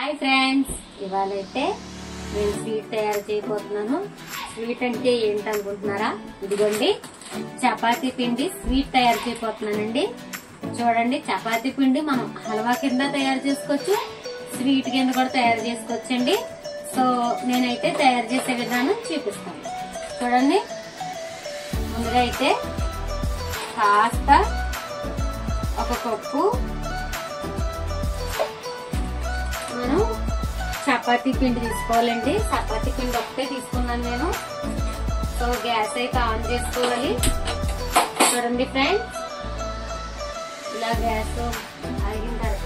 Hi friends, ఇవాళైతే నేను sweet తయారు చేయబోతున్నాను. స్వీట్ అంటే ఏంటనుకుంటున్నారా? ఇదిగోండి, చపాతీ పిండి స్వీట్ తయారు చేయబోతున్నానండి. చూడండి, చపాతీ పిండి మనం హల్వా కింద తయారు చేసుకోవచ్చు, స్వీట్ కింద కూడా తయారు చేసుకోవచ్చండి. సో నేనైతే తయారు చేసే విధానం చూపిస్తాను. చూడండి, ముందుగా అయితే కాస్త ఒక కప్పు మనం చపాతీ పిండి తీసుకోవాలండి. చపాతీ పిండి ఒకటే తీసుకున్నాను నేను. సో గ్యాస్ అయితే ఆన్ చేసుకోవాలి. చూడండి ఫ్రెండ్స్, ఇలా గ్యాస్ ఆగిన తర్వాత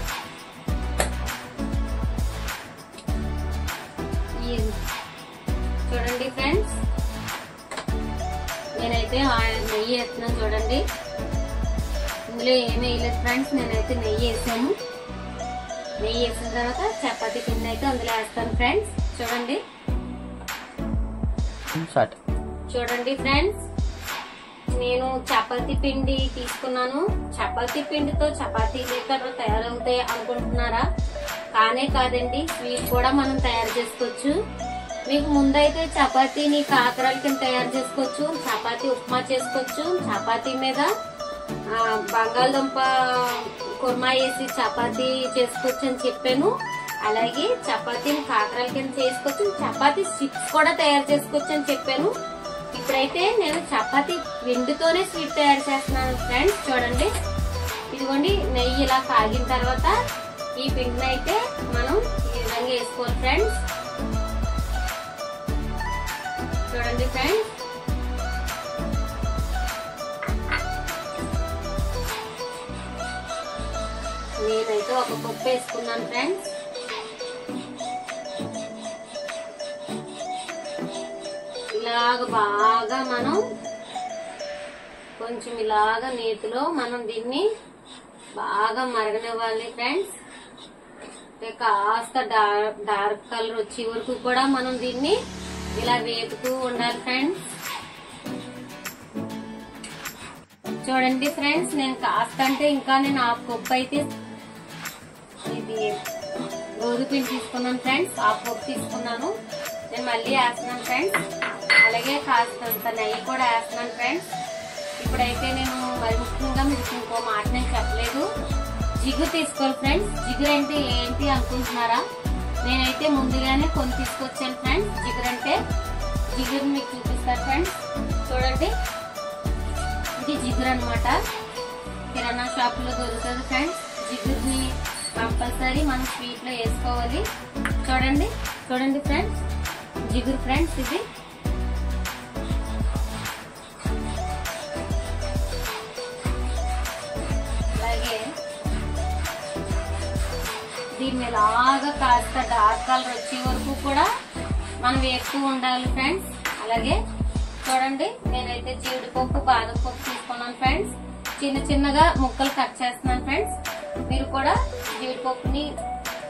చూడండి ఫ్రెండ్స్, నేనైతే నెయ్యి వేస్తున్నాను. చూడండి, ఇందులో ఏమీ వేయలేదు ఫ్రెండ్స్, నేనైతే నెయ్యి వేసాను. నెయ్యి వేసిన తర్వాత చపాతీ పిండి అయితే అందులో వేస్తాను ఫ్రెండ్స్. చూడండి చూడండి ఫ్రెండ్స్, నేను చపాతీ పిండి తీసుకున్నాను. చపాతీ పిండితో చపాతీలు ఎక్కడ తయారవుతాయి అనుకుంటున్నారా? కానే కాదండి, స్వీట్ కూడా మనం తయారు చేసుకోవచ్చు. మీకు ముందైతే చపాతీని కాకరాల కింద తయారు చేసుకోవచ్చు, చపాతీ ఉప్మా చేసుకోవచ్చు, చపాతీ మీద బంగాళదుంప కుర్మా వేసి చపాతీ చేసుకోవచ్చు అని చెప్పాను. అలాగే చపాతీని కాకరాల కింద చేసుకోవచ్చు, చపాతీ స్టిక్స్ కూడా తయారు చేసుకోవచ్చు అని చెప్పాను. ఇప్పుడైతే నేను చపాతీ పిండితోనే స్వీట్ తయారు చేస్తున్నాను ఫ్రెండ్స్. చూడండి, ఇదిగోండి, నెయ్యి ఇలా కాగిన తర్వాత ఈ పిండిని అయితే మనం ఈ విధంగా వేసుకోవాలి ఫ్రెండ్స్. చూడండి ఫ్రెండ్స్, నేనైతే ఒక కప్పు వేసుకున్నాను ఫ్రెండ్స్. ఇలాగ బాగా మనం కొంచెం ఇలాగ నేతిలో మనం దీన్ని బాగా మరగనివ్వాలి ఫ్రెండ్స్. కాస్త డార్క్ కలర్ వచ్చే వరకు కూడా మనం దీన్ని ఇలా వేపుతూ ఉండాలి ఫ్రెండ్స్. చూడండి ఫ్రెండ్స్, నేను కాస్త అంటే ఇంకా నేను హాఫ్ కప్పు అయితే ఇది గోధుమ పిండి తీసుకున్నాను ఫ్రెండ్స్. హాఫ్ కప్పు తీసుకున్నాను. నేను మళ్ళీ వేస్తున్నాను ఫ్రెండ్స్. అలాగే కాస్తంత నెయ్యి కూడా వేస్తున్నాను ఫ్రెండ్స్. ఇప్పుడైతే నేను మరి ముఖ్యంగా మీకు ఇంకో మాట నేను చెప్పలేదు, జిగురు తీసుకోవాలి ఫ్రెండ్స్. జిగురు అంటే ఏంటి అనుకుంటున్నారా? నేనైతే ముందుగానే కొన్ని తీసుకొచ్చాను ఫ్రెండ్స్. జిగురు అంటే జిగురు మీకు చూపిస్తాను ఫ్రెండ్స్. చూడండి, ఇది జిగురు అనమాట. కిరాణా షాప్ లో దొరుకుతుంది ఫ్రెండ్స్. జిగురుని కంపల్సరీ మనం స్వీట్ లో వేసుకోవాలి. చూడండి చూడండి ఫ్రెండ్స్, జిగురు ఫ్రెండ్స్ ఇది. అలాగే దీన్ని ఇలాగా కాస్త డార్క్ కలర్ వచ్చే వరకు కూడా మనం వేస్తూ ఉండాలి ఫ్రెండ్స్. అలాగే చూడండి, నేనైతే జీడిపప్పు బాదం పప్పు తీసుకున్నాను ఫ్రెండ్స్. చిన్న చిన్నగా ముక్కలు కట్ చేస్తున్నాను ఫ్రెండ్స్. మీరు కూడా జీడిపప్పుని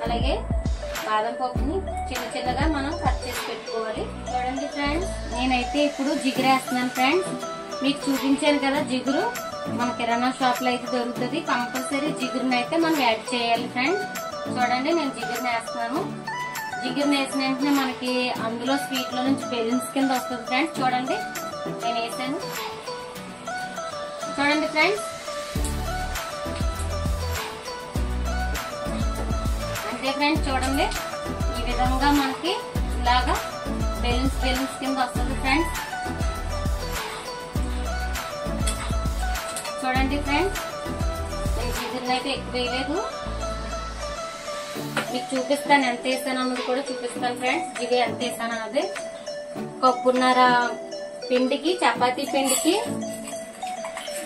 అలాగే బాదం పప్పుని చిన్న చిన్నగా మనం కట్ చేసి పెట్టుకోవాలి. చూడండి ఫ్రెండ్స్, నేనైతే ఇప్పుడు జిగురు వేస్తున్నాను ఫ్రెండ్స్. మీకు చూపించాను కదా జిగురు, మన కిరాణా షాప్ లో అయితే దొరుకుతుంది. కంపల్సరీ జిగురుని అయితే మనం యాడ్ చేయాలి ఫ్రెండ్స్. చూడండి, నేను జిగురుని వేస్తున్నాను. జిగురుని వేసిన వెంటనే మనకి అందులో స్వీట్ లో నుంచి బెలూన్స్ కింద వస్తుంది ఫ్రెండ్స్. చూడండి, నేను వేసాను. చూడండి ఫ్రెండ్స్, అంతే ఫ్రెండ్స్. చూడండి, ఈ విధంగా మనకి ఇలాగా బెలూన్స్ కింద వస్తుంది ఫ్రెండ్స్. చూడండి ఫ్రెండ్స్, నేను జిగురుని అయితే ఎక్కువ వేయలేదు. మీకు చూపిస్తాను ఎంత వేసాను అన్నది కూడా చూపిస్తాను ఫ్రెండ్స్. జిగురు ఎంత వేసాను అన్నది. కప్పున్నర పిండికి, చపాతీ పిండికి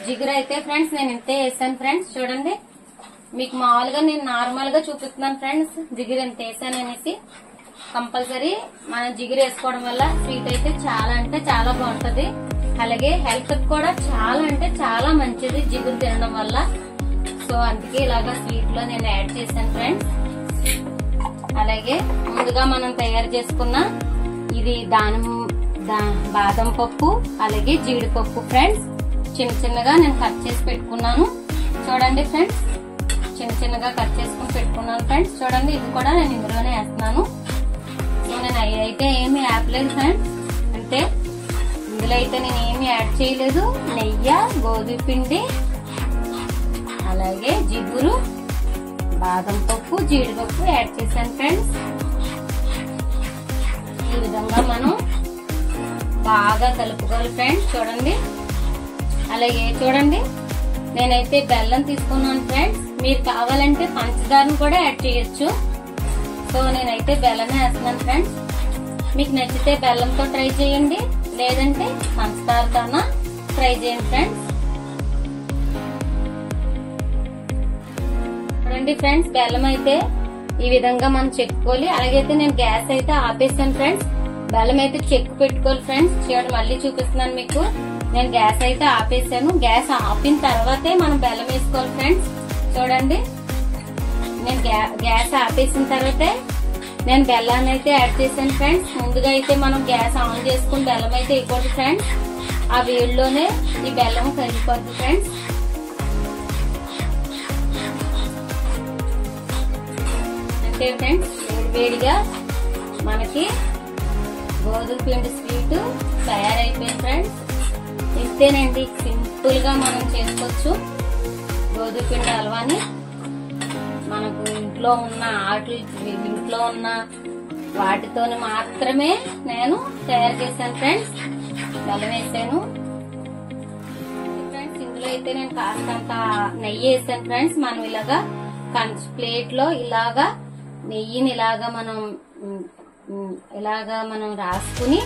జిగురు అయితే ఫ్రెండ్స్ నేను ఇంతే వేసాను ఫ్రెండ్స్. చూడండి, మీకు మామూలుగా నేను నార్మల్ గా చూపిస్తున్నాను ఫ్రెండ్స్ జిగురు ఎంత వేసాను అనేసి. కంపల్సరీ మనం జిగురు వేసుకోవడం వల్ల స్వీట్ అయితే చాలా అంటే చాలా బాగుంటది. అలాగే హెల్త్ కూడా చాలా అంటే చాలా మంచిది జిగురు తినడం వల్ల. సో అందుకే ఇలాగా స్వీట్ లో నేను యాడ్ చేశాను ఫ్రెండ్స్. అలాగే ముందుగా మనం తయారు చేసుకున్న ఇది బాదం పప్పు అలాగే జీడిపప్పు ఫ్రెండ్స్ చిన్న చిన్నగా నేను కట్ చేసి పెట్టుకున్నాను. చూడండి ఫ్రెండ్స్, చిన్న చిన్నగా కట్ చేసుకుని పెట్టుకున్నాను ఫ్రెండ్స్. చూడండి ఇది కూడా నేను ఇందులోనే వేస్తున్నాను. సో నేను అయితే ఏమి యాప్లేదు ఫ్రెండ్స్, అంటే ఇందులో అయితే నేను ఏమి యాడ్ చేయలేదు. నెయ్యి, గోధుమ పిండి, అలాగే జిగురు, బాదం పప్పు, జీడిపప్పు యాడ్ చేశాను ఫ్రెండ్స్. ఈ విధంగా మనం బాగా కలుపుకోవాలి ఫ్రెండ్స్. చూడండి అలాగే చూడండి నేనైతే బెల్లం తీసుకున్నాను ఫ్రెండ్స్. మీరు కావాలంటే పంచదారను కూడా యాడ్ చేయొచ్చు. సో నేనైతే బెల్లమే వేస్తున్నాను ఫ్రెండ్స్. మీకు నచ్చితే బెల్లంతో ట్రై చేయండి, లేదంటే పంచదారతోనా ట్రై చేయండి ఫ్రెండ్స్. చూడండి ఫ్రెండ్స్ బెల్లం అయితే ఈ విధంగా మనం చెక్కుకోవాలి. అలాగైతే నేను గ్యాస్ అయితే ఆపేస్తాను ఫ్రెండ్స్. బెల్లం అయితే చెక్కు పెట్టుకోవాలి ఫ్రెండ్స్. చూడండి మళ్ళీ చూపిస్తున్నాను మీకు. నేను గ్యాస్ అయితే ఆపేసాను. గ్యాస్ ఆపిన తర్వాతే మనం బెల్లం వేసుకోవాలి ఫ్రెండ్స్. చూడండి నేను గ్యాస్ ఆపేసిన తర్వాతే నేను బెల్లాన్ని అయితే యాడ్ చేశాను ఫ్రెండ్స్. ముందుగా అయితే మనం గ్యాస్ ఆన్ చేసుకుని బెల్లం అయితే వేయకూడదు ఫ్రెండ్స్. ఆ వేడిలోనే ఈ బెల్లం కరిగిపోద్ది ఫ్రెండ్స్. అంటే ఫ్రెండ్స్ వేడిగా మనకి గోధుమ పిండి స్వీట్ తయారైపోయింది ఫ్రెండ్స్. ఇంతేనండి, సింపుల్ గా మనం చేసుకోవచ్చు గోధుమ పిండి హల్వాని. మనకు ఇంట్లో ఉన్న ఇంట్లో ఉన్న వాటితోని మాత్రమే నేను తయారు చేశాను ఫ్రెండ్స్. బెల్లం వేసాను ఫ్రెండ్స్. ఇందులో అయితే నేను కాస్తంత నెయ్యి వేసాను ఫ్రెండ్స్. మనం ఇలాగా ప్లేట్ లో ఇలాగా నెయ్యిని ఇలాగా మనం రాసుకుని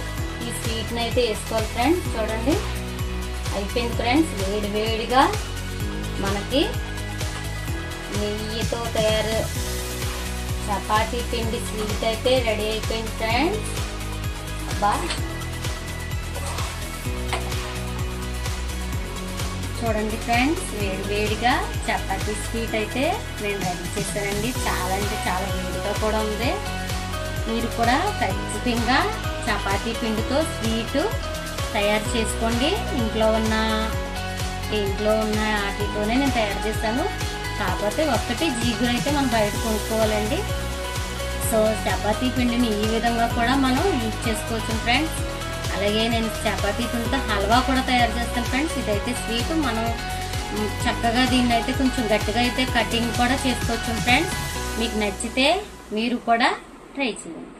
ఈ స్వీట్ ని అయితే వేసుకోవాలి ఫ్రెండ్స్. చూడండి అయిపోయింది ఫ్రెండ్స్. వేడి వేడిగా మనకి నెయ్యితో తయారు చపాతీ పిండి స్వీట్ అయితే రెడీ అయిపోయింది ఫ్రెండ్స్. అబ్బా చూడండి ఫ్రెండ్స్ వేడి వేడిగా చపాతీ స్వీట్ అయితే నేను రెడీ చేశానండి. చాలా అంటే చాలా వేడిగా కూడా ఉంది. మీరు కూడా ఖచ్చితంగా చపాతీ పిండితో స్వీట్ తయారు చేసుకోండి. ఇంట్లో ఉన్న వాటితోనే నేను తయారు చేశాను. కాకపోతే ఒక్కటి జీగురు అయితే మనం బయట కొనుక్కోవాలండి. సో చపాతీ పిండిని ఈ విధంగా కూడా మనం యూజ్ చేసుకోవచ్చు ఫ్రెండ్స్. అలాగే నేను చపాతీ పిండితో హల్వా కూడా తయారు చేస్తాను ఫ్రెండ్స్. ఇదైతే స్వీట్ మనం చక్కగా దీన్ని అయితే కొంచెం గట్టిగా అయితే కటింగ్ కూడా చేసుకోవచ్చు ఫ్రెండ్స్. మీకు నచ్చితే మీరు కూడా ట్రై చేయండి.